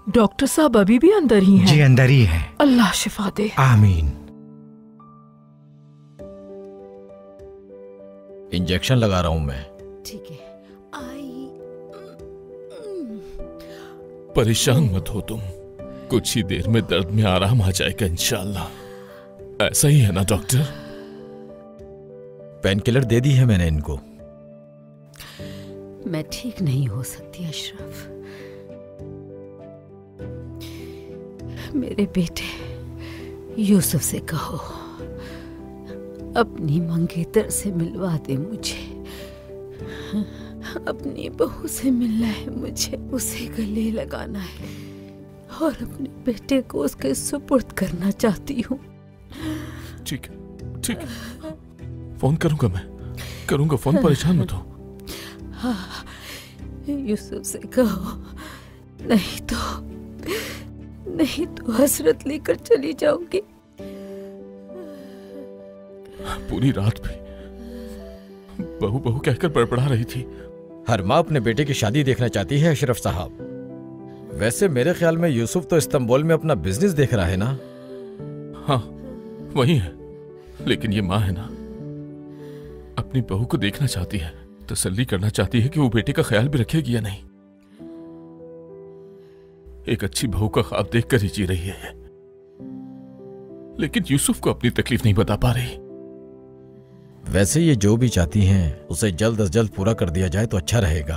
Doctor साहब अभी भी अंदर ही हैं? जी अंदर ही हैं। अल्लाह शिफा दे। आमीन। इंजेक्शन लगा रहा हूं मैं। ठीक है। परेशान मत हो तुम, कुछ ही देर में दर्द में आराम आ जाएगा इंशाल्लाह। ऐसा ही है ना डॉक्टर? पेन किलर दे दी है मैंने इनको। मैं ठीक नहीं हो सकती अशरफ। मेरे बेटे यूसुफ से कहो अपनी मंगेतर से मिलवा दे मुझे। अपनी बहू से मिलना है मुझे, उसे गले लगाना है और अपने बेटे को उसके सुपुर्द करना चाहती हूँ। ठीक है, ठीक है, फोन करूंगा, मैं करूंगा फोन, परेशान मत हो। हाँ, यूसुफ से कहो, नहीं तो हसरत लेकर चली जाऊंगी। पूरी रात भी बहू बहू कहकर बड़बड़ा रही थी। हर माँ अपने बेटे की शादी देखना चाहती है अशरफ साहब। वैसे मेरे ख्याल में यूसुफ तो इस्तांबुल में अपना बिजनेस देख रहा है ना? हाँ वही है, लेकिन ये माँ है ना, अपनी बहू को देखना चाहती है, तसल्ली करना चाहती है कि वो बेटे का ख्याल भी रखेगी या नहीं। एक अच्छी बहू का ख्वाब देखकर ही जी रही है, लेकिन यूसुफ को अपनी तकलीफ नहीं बता पा रही। वैसे ये जो भी चाहती हैं उसे जल्द से जल्द पूरा कर दिया जाए तो अच्छा रहेगा।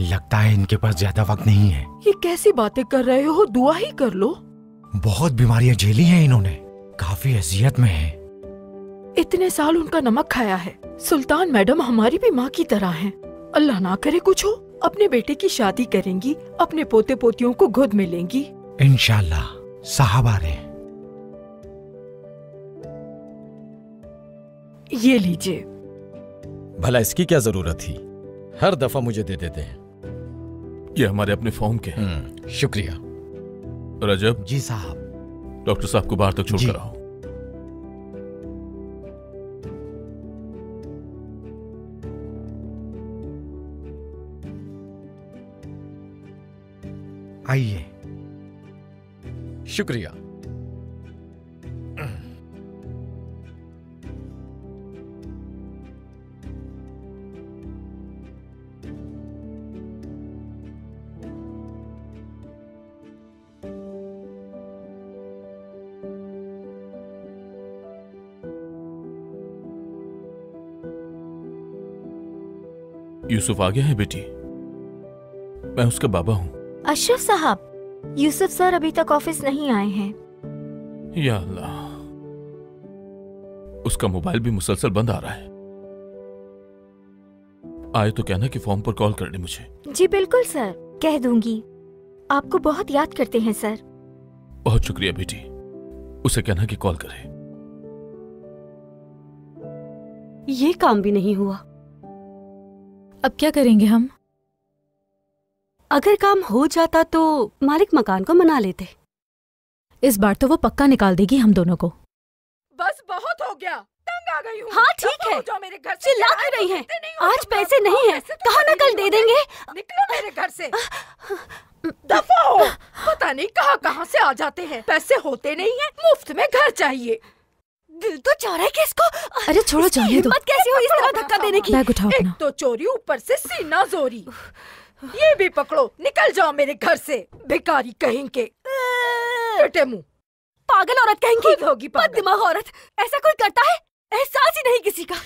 लगता है इनके पास ज्यादा वक्त नहीं है। ये कैसी बातें कर रहे हो? दुआ ही कर लो। बहुत बीमारियां झेली हैं इन्होंने, काफी अजियत में है। इतने साल उनका नमक खाया है। सुल्तान मैडम हमारी भी माँ की तरह हैं। अल्लाह ना करे कुछ हो, अपने बेटे की शादी करेंगी, अपने पोते पोतियों को गोद में लेंगी इंशाल्लाह। साहब आ रहे हैं। ये लीजिए। भला इसकी क्या जरूरत थी? हर दफा मुझे दे देते हैं। ये हमारे अपने फॉर्म के हैं। शुक्रिया। रजब जी साहब। डॉक्टर साहब को बाहर तक छोड़कर आओ। आइए। शुक्रिया। यूसुफ आ गया है बेटी, मैं उसका बाबा हूँ। अशरफ साहब, यूसुफ सर अभी तक ऑफिस नहीं आए हैं। या अल्लाह, उसका मोबाइल भी मुसलसल बंद आ रहा है। आए तो कहना कि फोन पर कॉल करने मुझे। जी बिल्कुल सर, कह दूंगी। आपको बहुत याद करते हैं सर। बहुत शुक्रिया बेटी, उसे कहना कि कॉल करे। ये काम भी नहीं हुआ। अब क्या करेंगे हम? अगर काम हो जाता तो मालिक मकान को मना लेते। इस बार तो वो पक्का निकाल देगी हम दोनों को। बस बहुत हो गया, तंग आ गई हूँ। हाँ ठीक है, चिल्ला क्यों रही हैं? आज पैसे नहीं है, कहा ना कल दे देंगे। निकलो मेरे घर से। दफा हो। पता नहीं कहाँ से आ जाते हैं। पैसे होते नहीं है, मुफ्त में घर चाहिए। दिल तो चाह रहा है कि इसको। अरे छोड़ो, जाने दो। हिम्मत कैसी हुई इस तरह धक्का देने की? बैग उठाओ अपना। एक तो चोरी, ऊपर से सीना जोरी। ये भी पकड़ो, निकल जाओ मेरे घर से, भिखारी कहेंगे। बेटे मुंह, पागल औरत कहेंगी। होगी बद दिमाग औरत। ऐसा कोई करता है? एहसास ही नहीं किसी का।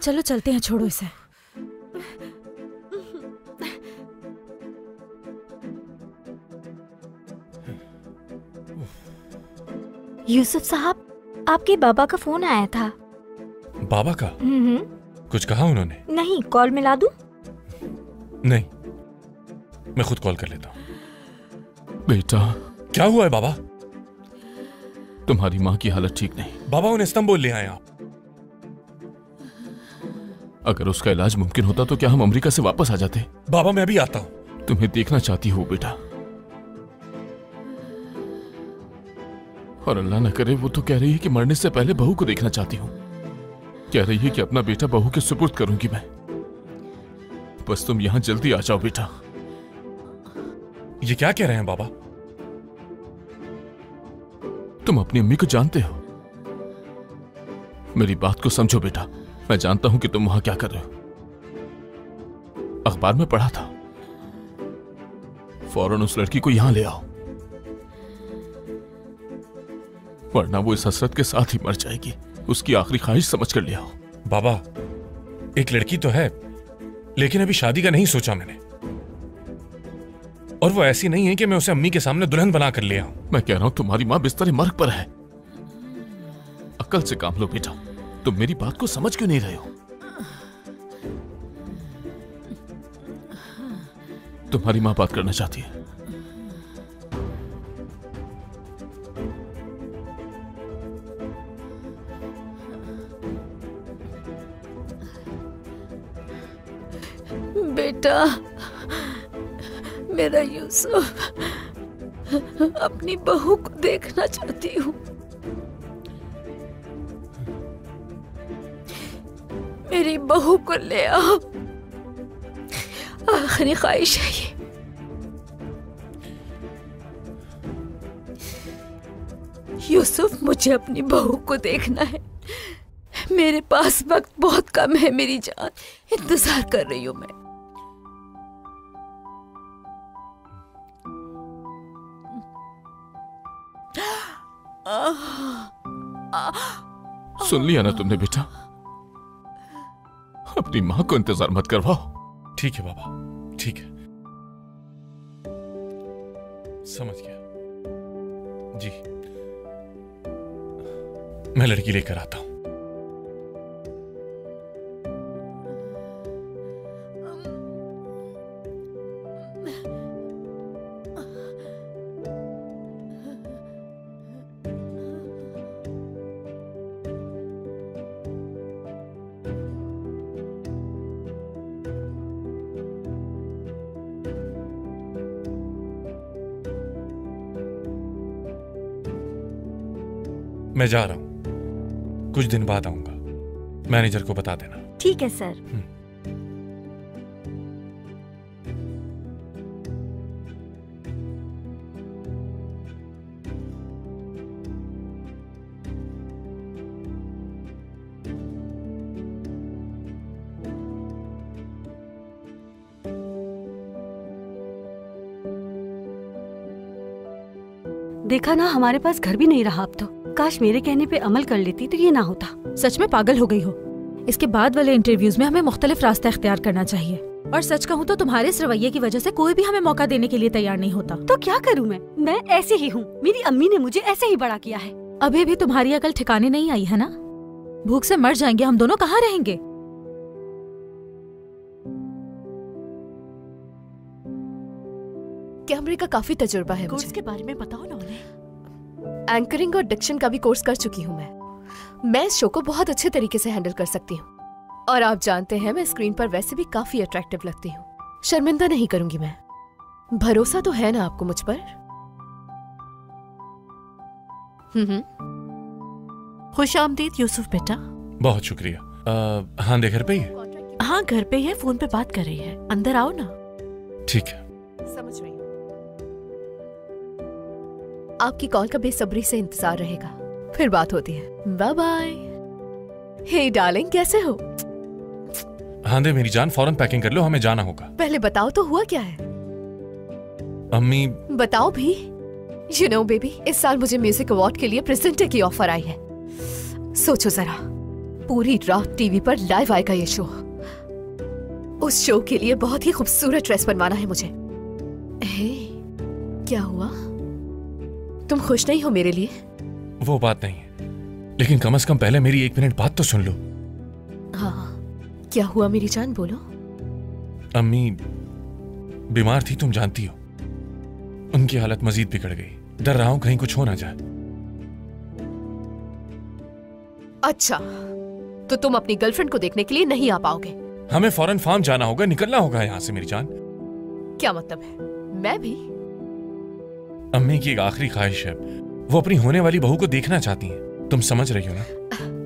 चलो चलते हैं, छोड़ो इसे। यूसुफ साहब, आपके बाबा का फोन आया था। बाबा का? कुछ कहा उन्होंने? नहीं, कॉल मिला दूं? नहीं, मैं खुद कॉल कर लेता हूँ। बेटा, क्या हुआ है बाबा? तुम्हारी माँ की हालत ठीक नहीं। बाबा उन्हें इस्तांबुल ले आए आप। अगर उसका इलाज मुमकिन होता तो क्या हम अमेरिका से वापस आ जाते? बाबा मैं अभी आता हूँ। तुम्हें देखना चाहती हो बेटा। और अल्लाह न करे वो तो कह रही है कि मरने से पहले बहू को देखना चाहती हूँ। कह रही है कि अपना बेटा बहू के सुपुर्द करूंगी मैं। बस तुम यहां जल्दी आ जाओ बेटा। ये क्या कह रहे हैं बाबा? तुम अपनी अम्मी को जानते हो। मेरी बात को समझो बेटा। मैं जानता हूं कि तुम वहां क्या कर रहे हो। अखबार में पढ़ा था, फौरन उस लड़की को यहां ले आओ, वरना वो इस हसरत के साथ ही मर जाएगी। उसकी आखिरी ख्वाहिश समझ कर ले आओ। बाबा, एक लड़की तो है, लेकिन अभी शादी का नहीं सोचा मैंने। और वो ऐसी नहीं है कि मैं उसे अम्मी के सामने दुल्हन बना कर ले आऊं। मैं कह रहा हूं तुम्हारी मां बिस्तर मर्ग पर है। अक्ल से काम लो बेटा। तुम मेरी बात को समझ क्यों नहीं रहे हो? तुम्हारी मां बात करना चाहती है। बेटा, मेरा यूसुफ, अपनी बहू को देखना चाहती हूँ। मेरी बहू को ले आओ, आखिरी ख्वाहिश है ये। यूसुफ, मुझे अपनी बहू को देखना है। मेरे पास वक्त बहुत कम है मेरी जान, इंतजार कर रही हूं मैं। सुन लिया ना तुमने बेटा? अपनी मां को इंतजार मत करवाओ। ठीक है बाबा, ठीक है, समझ गया जी। मैं लड़की लेकर आता हूं। मैं जा रहा हूं, कुछ दिन बाद आऊंगा। मैनेजर को बता देना। ठीक है सर। देखा ना, हमारे पास घर भी नहीं रहा अब तो। काश मेरे कहने पे अमल कर लेती तो ये ना होता। सच में पागल हो गई हो। इसके बाद वाले इंटरव्यूज में हमें मुख्तलिफ रास्ता इख्तियार करना चाहिए। और सच कहूँ तो तुम्हारे इस रवैये की वजह से कोई भी हमें मौका देने के लिए तैयार नहीं होता। तो क्या करूँ मैं ऐसे ही हूँ। मेरी अम्मी ने मुझे ऐसे ही बड़ा किया है। अभी भी तुम्हारी अकल ठिकाने नहीं आई है ना? भूख से मर जाएंगे हम दोनों, कहाँ रहेंगे? कैमरे का काफी तजुर्बा है। कोर्स के बारे में बताओ ना उन्हें। एंकरिंग और डिक्शन का भी कोर्स कर चुकी हूँ मैं इस शो को बहुत अच्छे तरीके से हैंडल कर सकती हूँ। और आप जानते हैं मैं स्क्रीन पर वैसे भी काफी अट्रैक्टिव लगती हूँ। शर्मिंदा नहीं करूंगी मैं। भरोसा तो है ना आपको मुझ पर? खुशामदीद यूसुफ बेटा। बहुत शुक्रिया। हाँ, घर पे ही है? हाँ, घर पे ही है, फोन पे बात कर रही है। अंदर आओ ना। ठीक है। समझ रही हूँ। आपकी कॉल का बेसब्री से इंतजार रहेगा, फिर बात होती है। Bye bye. हे डार्लिंग, कैसे हो? हाँ दे मेरी जान, फौरन पैकिंग कर लो, हमें जाना होगा। पहले बताओ तो हुआ क्या है? अम्मी। बताओ भी। यू नो बेबी, इस साल मुझे म्यूजिक अवार्ड के लिए प्रेजेंटर की ऑफर आई है। सोचो जरा, पूरी रात टीवी पर लाइव आएगा ये शो। उस शो के लिए बहुत ही खूबसूरत ड्रेस बनवाना है मुझे। हे, क्या हुआ? तुम खुश नहीं हो मेरे लिए? वो बात नहीं है, लेकिन कम से कम पहले मेरी 1 मिनट बात तो सुन लो। हाँ, क्या हुआ मेरी जान, बोलो। अम्मी बीमार थी, तुम जानती हो। उनकी हालत मजीद बिगड़ गई। डर रहा हूं कहीं कुछ हो ना जाए। अच्छा, तो तुम अपनी गर्लफ्रेंड को देखने के लिए नहीं आ पाओगे? हमें फौरन फार्म जाना होगा, निकलना होगा यहाँ से मेरी जान। क्या मतलब है? मैं भी? अम्मी की एक आखिरी ख्वाहिश है, वो अपनी होने वाली बहू को देखना चाहती हैं। तुम समझ रही हो ना?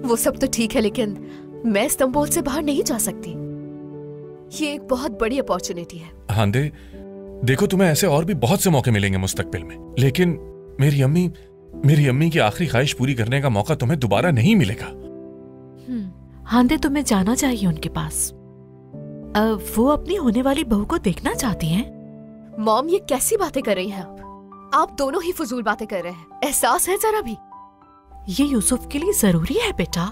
वो सब तो ठीक है, लेकिन मैं इस्तांबुल से बाहर नहीं जा सकती। ये एक बहुत बड़ी अपॉर्चुनिटी है। हांदे, देखो तुम्हें ऐसे और भी बहुत से मौके मिलेंगे मुस्तकबिल में, लेकिन मेरी अम्मी की आखिरी ख्वाहिश पूरी करने का मौका तुम्हें दोबारा नहीं मिलेगा। हांदे, तुम्हें जाना चाहिए उनके पास। वो अपनी होने वाली बहू को देखना चाहती हैं। मॉम, ये कैसी बातें कर रही हैं आप दोनों ही फजूल बातें कर रहे हैं। एहसास है जरा भी? ये यूसुफ के लिए जरूरी है बेटा।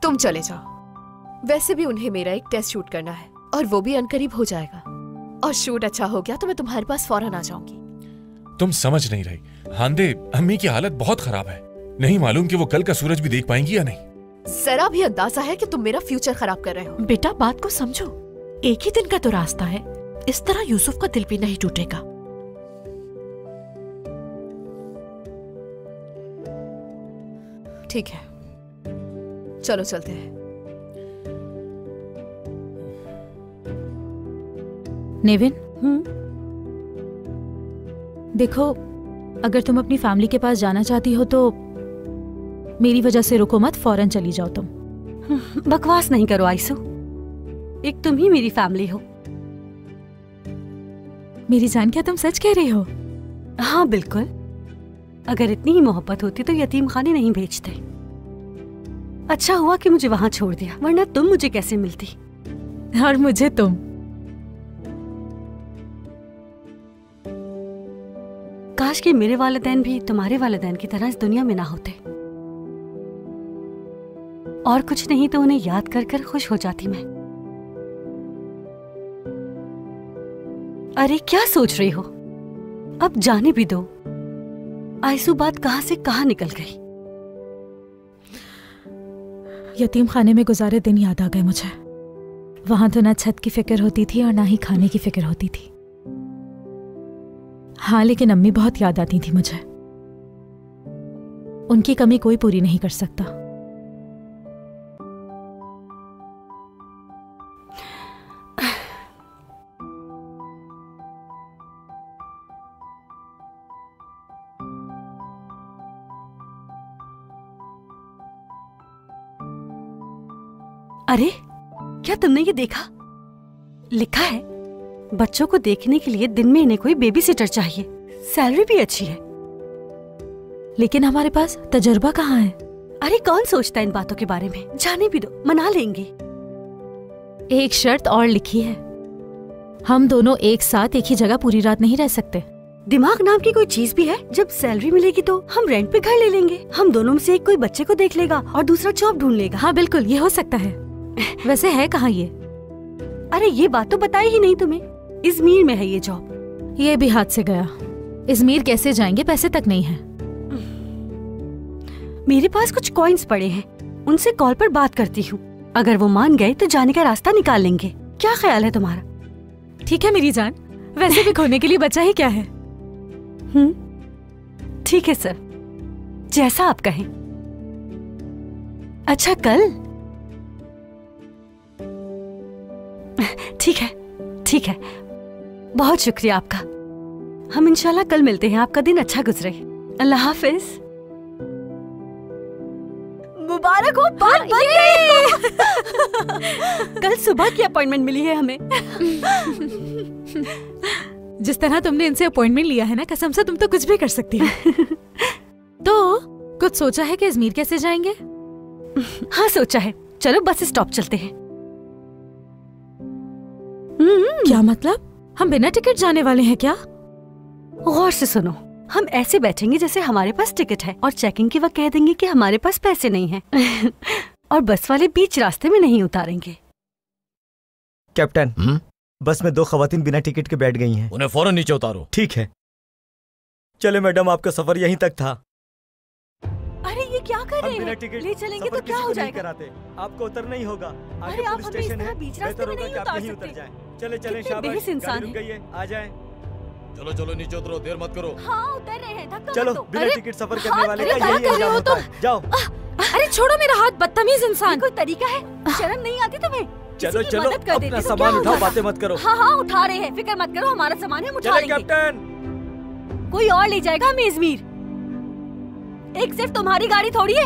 तुम चले जाओ। वैसे भी उन्हें मेरा एक टेस्ट शूट करना है और वो भी अनकरीब हो जाएगा, और शूट अच्छा हो गया तो मैं तुम्हारे पास फौरन आ जाऊंगी। तुम समझ नहीं रही हांदे, अम्मी की हालत बहुत खराब है। नहीं मालूम कि वो कल का सूरज भी देख पाएंगी या नहीं। जरा भी अंदाजा है कि तुम मेरा फ्यूचर खराब कर रहे हो। बेटा, बात को समझो। एक ही दिन का तो रास्ता है। इस तरह यूसुफ का दिल भी नहीं टूटेगा। ठीक है, चलो चलते हैं। नेविन, देखो, अगर तुम अपनी फैमिली के पास जाना चाहती हो तो मेरी वजह से रुको मत, फौरन चली जाओ तुम। बकवास नहीं करो आयशू, एक तुम ही मेरी फैमिली हो। मेरी जान, क्या तुम सच कह रही हो? हाँ बिल्कुल, अगर इतनी ही मोहब्बत होती तो यतीम खाने नहीं भेजते। अच्छा हुआ कि मुझे वहां छोड़ दिया, वरना तुम मुझे कैसे मिलती। और मुझे तुम। काश कि मेरे वालिदैन भी तुम्हारे वालिदैन की तरह इस दुनिया में ना होते। और कुछ नहीं तो उन्हें याद कर कर खुश हो जाती मैं। अरे क्या सोच रही हो? अब जाने भी दो। आयशू बात कहां से कहां निकल गई। यतीम खाने में गुजारे दिन याद आ गए मुझे। वहां तो ना छत की फिक्र होती थी और ना ही खाने की फिक्र होती थी। हाँ, लेकिन अम्मी बहुत याद आती थी मुझे। उनकी कमी कोई पूरी नहीं कर सकता। अरे, क्या तुमने ये देखा? लिखा है बच्चों को देखने के लिए दिन में इन्हें कोई बेबी सिटर चाहिए, सैलरी भी अच्छी है। लेकिन हमारे पास तजुर्बा कहाँ है? अरे कौन सोचता है इन बातों के बारे में? जाने भी दो, मना लेंगे। एक शर्त और लिखी है, हम दोनों एक साथ एक ही जगह पूरी रात नहीं रह सकते। दिमाग नाम की कोई चीज भी है? जब सैलरी मिलेगी तो हम रेंट पे घर ले लेंगे। हम दोनों में से एक कोई बच्चे को देख लेगा और दूसरा जॉब ढूंढ लेगा। हाँ बिल्कुल, ये हो सकता है। वैसे है कहाँ ये? अरे ये बात तो बताई ही नहीं तुम्हें। इजमीर में है ये जॉब। ये भी हाथ से गया। इजमीर कैसे जाएंगे? पैसे तक नहीं है। मेरे पास कुछ कॉइन्स पड़े हैं, उनसे कॉल पर बात करती हूँ। अगर वो मान गए तो जाने का रास्ता निकाल लेंगे। क्या ख्याल है तुम्हारा? ठीक है मेरी जान, वैसे भी खोने के लिए बचा ही क्या है। ठीक है सर, जैसा आप कहें। अच्छा कल? ठीक है, ठीक है, बहुत शुक्रिया आपका। हम इंशाल्लाह कल मिलते हैं। आपका दिन अच्छा गुजरे। अल्लाह हाफिज। मुबारक हो, बात बन गई। कल सुबह की अपॉइंटमेंट मिली है हमें। जिस तरह तुमने इनसे अपॉइंटमेंट लिया है ना, कसम से तुम तो कुछ भी कर सकती हो। तो कुछ सोचा है कि अजमेर कैसे जाएंगे? हाँ सोचा है, चलो बस स्टॉप चलते हैं। क्या मतलब? हम बिना टिकट जाने वाले हैं क्या? गौर से सुनो, हम ऐसे बैठेंगे जैसे हमारे पास टिकट है और चेकिंग के वक्त कह देंगे कि हमारे पास पैसे नहीं हैं। और बस वाले बीच रास्ते में नहीं उतारेंगे। कैप्टन, बस में 2 खवातीन बिना टिकट के बैठ गई हैं। उन्हें फौरन नीचे उतारो। ठीक है। चले मैडम, आपका सफर यहीं तक था। अरे ये क्या कर रहे बिना हैं? टिकट ले चलेंगे तो क्या हो जाएगा? कराते, आपको उतरना ही होगा। आगे अरे आप पुलिस हमें इस स्टेशन तरह है, बीच रास्ते में बेहतर नहीं होगा कि आप उतार यहीं सकते। उतर जाएं। चले चले, कितने शाबाश, बेहिस इंसान गाड़ी रुक गई है, आ जाएं। चलो चलो नीचे उतरो, देर मत करो। हाँ उतर रहे हैं, धक्का चलो, मत दो। बिना टिकट सफर करने वाले का क्या यही कर रहे अंजाम हो होता तुम? है। जाओ। अरे छोड़ो मेरा हाथ, बदतमीज इंसान। कोई तरीका है? शर्म नहीं आती तुम्हें? चलो किसी की चलो, मदद कर देती अपना तो क्या सामान हो उठाओ, जाएगा? बातें मत करो। हाँ हाँ उठा रहे हैं, फिक्र मत करो, हमारा सामान है, हम उठा चले लेंगे। कैप्टन। कोई और ले जाएगा हमें इजमीर। एक सिर्फ तुम्हारी गाड़ी थोड़ी है।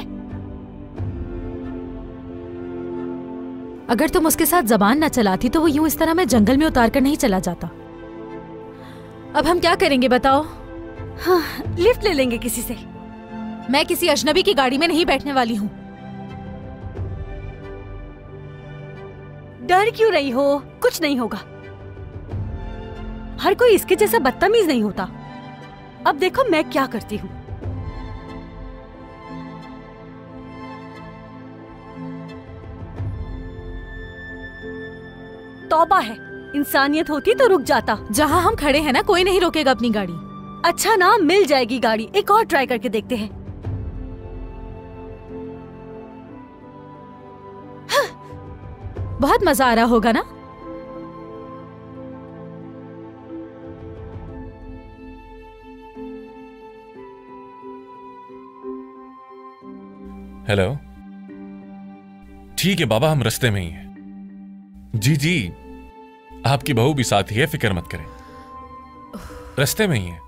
अगर तुम उसके साथ जबान न चलाती तो वो यूं इस तरह में जंगल में उतार कर नहीं चला जाता। अब हम क्या करेंगे बताओ? हाँ, लिफ्ट ले लेंगे किसी से। मैं किसी अजनबी की गाड़ी में नहीं बैठने वाली हूँ। डर क्यों रही हो? कुछ नहीं होगा। हर कोई इसके जैसा बदतमीज नहीं होता। अब देखो मैं क्या करती हूँ। तौबा है, इंसानियत होती तो रुक जाता। जहाँ हम खड़े हैं ना, कोई नहीं रोकेगा अपनी गाड़ी। अच्छा ना, मिल जाएगी गाड़ी। एक और ट्राई करके देखते हैं। बहुत मजा आ रहा होगा ना? हेलो। ठीक है बाबा, हम रास्ते में ही हैं। जी जी, आपकी बहू भी साथ ही है, फिक्र मत करें। रास्ते में ही है,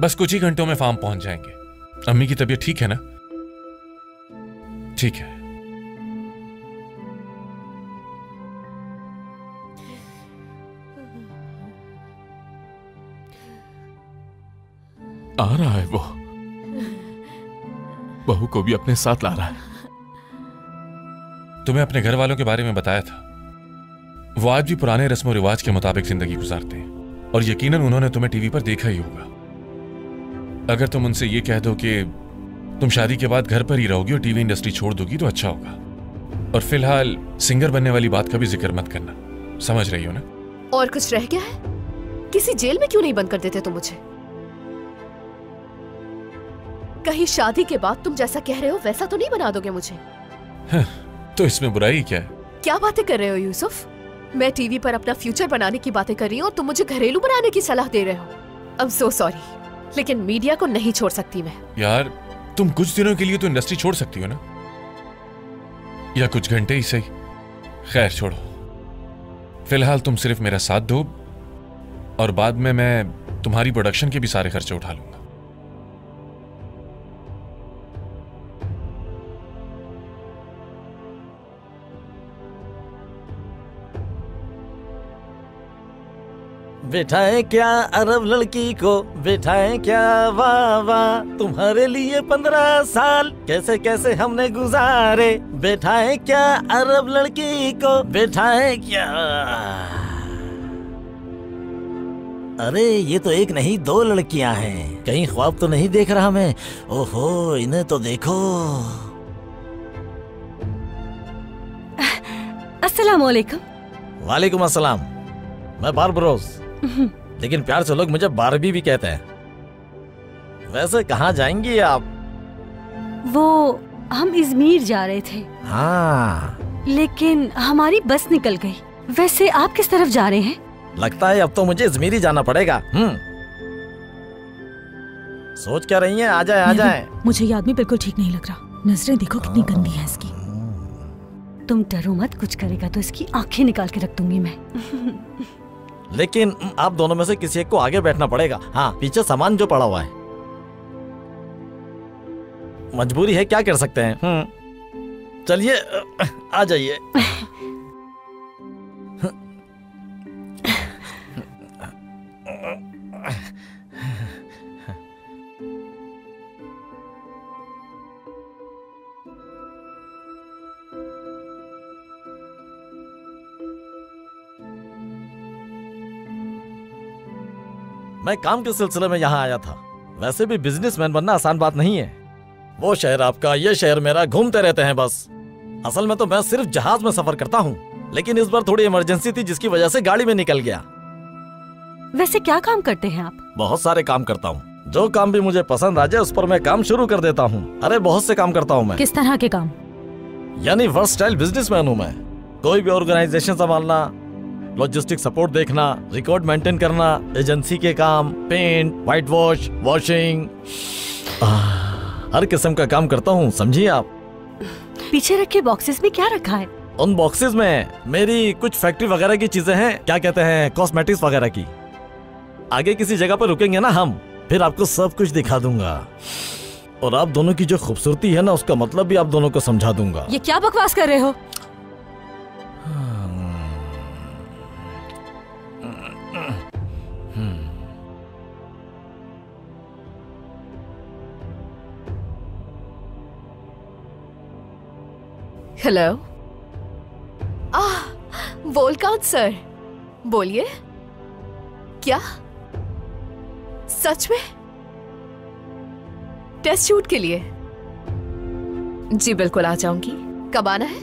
बस कुछ ही घंटों में फार्म पहुंच जाएंगे। अम्मी की तबीयत ठीक है ना? ठीक है। आ रहा है वो, बहू को भी अपने साथ ला रहा है। तुम्हें अपने घर वालों के बारे में बताया था। वो आज भी पुराने रस्म और रिवाज के मुताबिक जिंदगी गुजारते हैं और यकीनन उन्होंने तुम्हें टीवी पर देखा ही होगा। अगर तुम उनसे ये कह दो कि तुम शादी के बाद घर पर ही रहोगी और टीवी इंडस्ट्री छोड़ दोगी तो अच्छा होगा। और फिलहाल सिंगर बनने वाली बात का भी जिक्र मत करना, समझ रही हो ना? और कुछ रह गया है? किसी जेल में क्यों नहीं बंद कर देते तुम मुझे? कहीं शादी के बाद तुम जैसा कह रहे हो वैसा तो नहीं बना दोगे मुझे? तो इसमें बुराई क्या है? क्या बातें कर रहे हो यूसुफ? मैं टीवी पर अपना फ्यूचर बनाने की बातें कर रही हूँ और तुम मुझे घरेलू बनाने की सलाह दे रहे हो। आई एम सो सॉरी, लेकिन मीडिया को नहीं छोड़ सकती मैं। यार, तुम कुछ दिनों के लिए तो इंडस्ट्री छोड़ सकती हो ना, या कुछ घंटे ही सही। खैर छोड़ो, फिलहाल तुम सिर्फ मेरा साथ दो और बाद में मैं तुम्हारी प्रोडक्शन के भी सारे खर्चे उठा लूंगा। बिठाए क्या अरब लड़की को, बिठाए क्या, वाह वाह, तुम्हारे लिए 15 साल कैसे कैसे हमने गुजारे। बिठाए क्या अरब लड़की को, बिठाए क्या। अरे ये तो एक नहीं 2 लड़कियां हैं, कहीं ख्वाब तो नहीं देख रहा मैं? ओहो, इन्हें तो देखो। अस्सलाम वालेकुम। वालेकुम अस्सलाम। मैं बारबरोस, लेकिन प्यार से लोग मुझे बारबी भी कहते हैं। वैसे कहाँ जाएंगी आप? वो हम इजमीर जा रहे थे। हाँ, लेकिन हमारी बस निकल गई। वैसे आप किस तरफ जा रहे हैं? लगता है अब तो मुझे इजमीर ही जाना पड़ेगा। सोच क्या रही हैं? आ जाए आ जाए। मुझे ये आदमी बिल्कुल ठीक नहीं लग रहा। नजरें देखो कितनी गंदी है इसकी। तुम डरो मत, कुछ करेगा तो इसकी आंखें निकाल के रख दूंगी मैं। लेकिन आप दोनों में से किसी एक को आगे बैठना पड़ेगा। हाँ, पीछे सामान जो पड़ा हुआ है। मजबूरी है, क्या कर सकते हैं। चलिए आ जाइए। मैं काम के सिलसिले में यहाँ आया था। वैसे भी बिजनेसमैन बनना आसान बात नहीं है। वो शहर आपका, ये शहर मेरा, घूमते रहते हैं बस। असल में तो मैं सिर्फ जहाज में सफर करता हूँ, लेकिन इस बार थोड़ी इमरजेंसी थी जिसकी वजह से गाड़ी में निकल गया। वैसे क्या काम करते हैं आप? बहुत सारे काम करता हूँ। जो काम भी मुझे पसंद आ जाए उस पर मैं काम शुरू कर देता हूँ। अरे बहुत से काम करता हूँ मैं। किस तरह के काम? यानी वर्सटाइल बिजनेसमैन हूँ मैं। कोई भी ऑर्गेनाइजेशन संभालना, लॉजिस्टिक सपोर्ट देखना, रिकॉर्ड मेंटेन करना, एजेंसी के काम, पेंट, व्हाइट वॉश, वॉशिंग, हर किस्म का काम करता हूँ, समझिए आप। पीछे रखे बॉक्सेस में क्या रखा है? उन बॉक्सेस में मेरी कुछ फैक्ट्री वगैरह की चीजें हैं, क्या कहते हैं, कॉस्मेटिक्स वगैरह की। आगे किसी जगह पर रुकेंगे ना हम, फिर आपको सब कुछ दिखा दूंगा और आप दोनों की जो खूबसूरती है ना उसका मतलब भी आप दोनों को समझा दूंगा। ये क्या बकवास कर रहे हो? हेलो। वोलकान सर, बोलिए। क्या सच में? टेस्ट शूट के लिए? जी बिल्कुल आ जाऊंगी। कब आना है?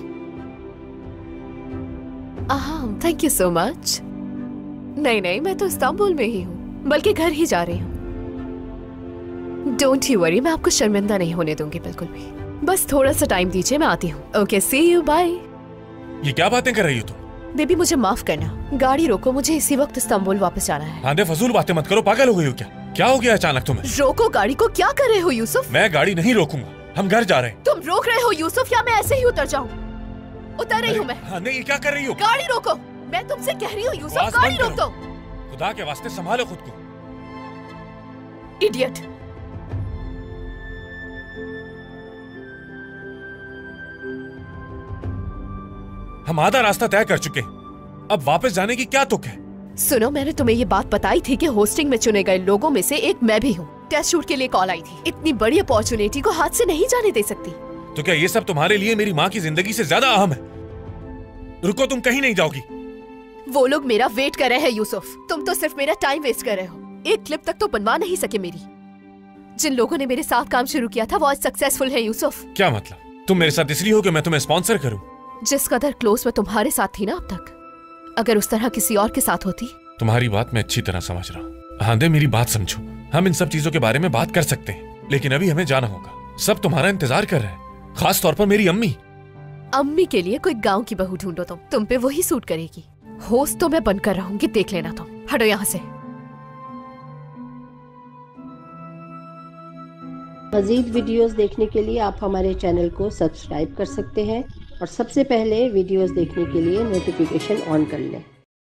Thank you so much. नहीं, मैं तो इस्तांबुल में ही हूँ, बल्कि घर ही जा रही हूँ। डोंट यू वरी, मैं आपको शर्मिंदा नहीं होने दूंगी बिल्कुल भी। बस थोड़ा सा टाइम दीजिए, मैं आती हूँ। Okay, see you, bye. ये क्या बातें कर रही हो तुम? बेबी मुझे माफ करना, गाड़ी रोको, मुझे इसी वक्त इस्तांबुल वापस जाना है। आंधे फजूल बातें मत करो, पागल हो गई हो क्या हो गया अचानक तुम्हें? रोको गाड़ी को। क्या कर रहे हो यूसुफ? मैं गाड़ी नहीं रोकूंगा, हम घर जा रहे हैं। तुम रोक रहे हो यूसुफ, या मैं ऐसे ही उतर जाऊं? उतर रही हूँ मैं। नहीं, क्या कर रही हो? गाड़ी रोको, मैं तुमसे कह रही हूँ यूसुफ, गाड़ी रोक दो। खुदा के वास्ते संभालो खुद को। इडियट। हम आधा रास्ता तय कर चुके हैं, अब वापस जाने की क्या तुक है? सुनो, मैंने तुम्हें ये बात बताई थी कि होस्टिंग में चुने गए लोगों में से एक मैं भी हूँ। टेस्ट शूट के लिए कॉल आई थी। इतनी बड़ी अपॉर्चुनिटी को हाथ से नहीं जाने दे सकती। तो क्या ये सब तुम्हारे लिए मेरी माँ की जिंदगी से ज्यादा अहम है? रुको, तुम कहीं नहीं जाओगी। वो लोग मेरा वेट कर रहे हैं यूसुफ, तुम तो सिर्फ मेरा टाइम वेस्ट कर रहे हो। एक क्लिप तक तो बनवा नहीं सके मेरी। जिन लोगों ने मेरे साथ काम शुरू किया था वो आज सक्सेसफुल है यूसुफ। क्या मतलब? तुम मेरे साथ इसलिए हो कि मैं तुम्हें स्पॉन्सर करूं? जिस कदर क्लोज मैं तुम्हारे साथ थी ना अब तक, अगर उस तरह किसी और के साथ होती। तुम्हारी बात मैं अच्छी तरह समझ रहा हूँ। आंधे, मेरी बात समझो। हम इन सब चीजों के बारे में बात कर सकते हैं, लेकिन अभी हमें जाना होगा। सब तुम्हारा इंतजार कर रहे हैं, खास तौर पर मेरी अम्मी। अम्मी के लिए कोई गांव की बहू ढूंढो तुम पे वही सूट करेगी। होस्ट तो मैं बनकर रहूंगी, देख लेना तुम। हटो यहाँ से। मज़ीद वीडियोस देखने के लिए आप हमारे चैनल को सब्सक्राइब कर सकते हैं और सबसे पहले वीडियोस देखने के लिए नोटिफिकेशन ऑन कर लें।